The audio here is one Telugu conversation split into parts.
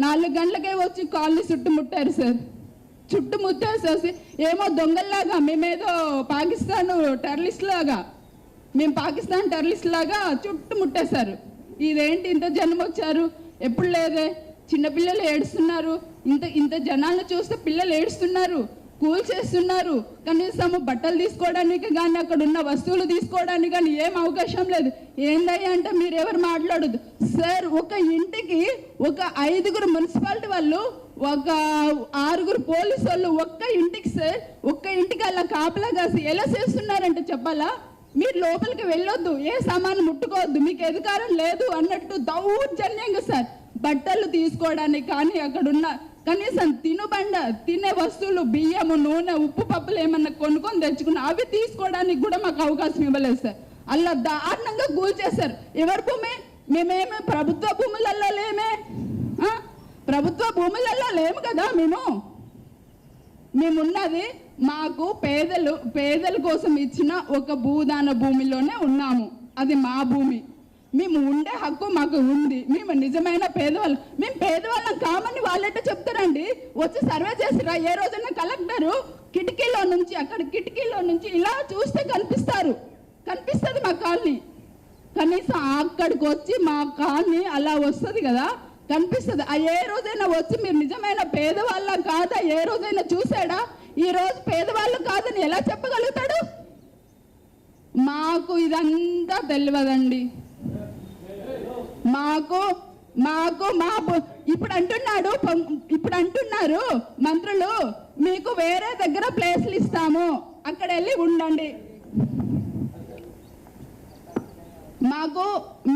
4 గంటలకే వచ్చి కాలనీ చుట్టుముట్టారు సార్. చుట్టుముట్టేసేసి ఏమో దొంగల్లాగా మేమేదో పాకిస్తాన్ టెర్రరిస్ట్ లాగా, మేము పాకిస్తాన్ టెర్రరిస్ట్ లాగా చుట్టుముట్టేశారు. ఇదేంటి ఇంత జనం వచ్చారు, ఎప్పుడు లేదే, చిన్నపిల్లలు ఏడుస్తున్నారు, ఇంత జనాలను చూస్తే పిల్లలు ఏడుస్తున్నారు, కూల్ చేస్తున్నారు, కనీసం బట్టలు తీసుకోవడానికి కానీ అక్కడ ఉన్న వస్తువులు తీసుకోవడానికి కానీ ఏం అవకాశం లేదు. ఏందయ్యా అంటే మీరు ఎవరు మాట్లాడదు సార్. ఒక ఇంటికి ఒక 5గురు మున్సిపాలిటీ వాళ్ళు, ఒక 6గురు పోలీసు వాళ్ళు ఒక్క ఇంటికి సార్, ఒక్క ఇంటికి అలా కాపలా కాసి ఎలా చేస్తున్నారంటే చెప్పాలా? మీరు లోపలికి వెళ్ళొద్దు, ఏ సామాను ముట్టుకోవద్దు, మీకు అధికారం లేదు అన్నట్టు దౌర్జన్యంగా సార్. బట్టలు తీసుకోవడానికి కానీ అక్కడున్న కనీసం తినే వస్తువులు, బియ్యము, నూనె, ఉప్పు, పప్పులు ఏమన్నా కొనుక్కొని తెచ్చుకున్న అవి తీసుకోవడానికి కూడా మాకు అవకాశం ఇవ్వలేదు సార్. అలా దారుణంగా కూల్చేశారు. ఎవరి భూమి? మేమేమి ప్రభుత్వ భూములలో లేమే, ప్రభుత్వ భూములలో లేము కదా. మేమున్నది మాకు పేదల కోసం ఇచ్చిన ఒక భూదాన భూమిలోనే ఉన్నాము. అది మా భూమి, మేము ఉండే హక్కు మాకు ఉంది. మేము నిజమైన పేదవాళ్ళం. మేము పేదవాళ్ళం కామని వాళ్ళంటే చెప్తారండి. వచ్చి సర్వే చేసిరా ఏ రోజైనా కలెక్టరు కిటికీలో నుంచి ఇలా చూస్తే కనిపిస్తుంది మా కాలనీ. కనీసం అక్కడికి వచ్చి మా కాలనీ అలా వస్తుంది కదా, కనిపిస్తుంది. ఏ రోజైనా వచ్చి మీరు నిజమైన పేదవాళ్ళం కాదా ఏ రోజైనా చూసాడా? ఈ రోజు పేదవాళ్ళు కాదని ఎలా చెప్పగలుగుతాడు? మాకు ఇదంతా తెలియదండి. మాకు ఇప్పుడు అంటున్నారు మంత్రులు, మీకు వేరే దగ్గర ప్లేస్లు ఇస్తాము, అక్కడ వెళ్ళి ఉండండి.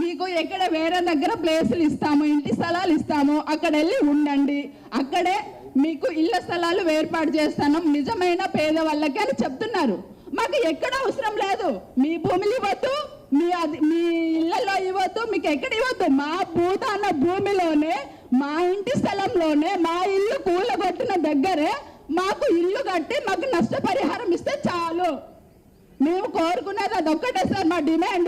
మీకు ఎక్కడ వేరే దగ్గర ప్లేసులు ఇస్తాము, ఇంటి స్థలాలు ఇస్తాము, అక్కడ వెళ్ళి ఉండండి, అక్కడే మీకు ఇళ్ల స్థలాలు ఏర్పాటు చేస్తాను నిజమైన పేదవాళ్ళకి అని చెప్తున్నారు. మాకు ఎక్కడ అవసరం లేదు. మీ భూములు ఇవ్వద్దు, మీ ఇళ్లలో ఇవ్వద్దు, మీకు ఎక్కడ ఇవ్వద్దు. మా భూదాన భూమిలోనే, మా ఇంటి స్థలంలోనే, మా ఇల్లు కూలగొట్టిన దగ్గరే మాకు ఇల్లు కట్టి మాకు నష్టపరిహారం ఇస్తే చాలు. మేము కోరుకునేది అదొక్కటే సార్, మా డిమాండ్.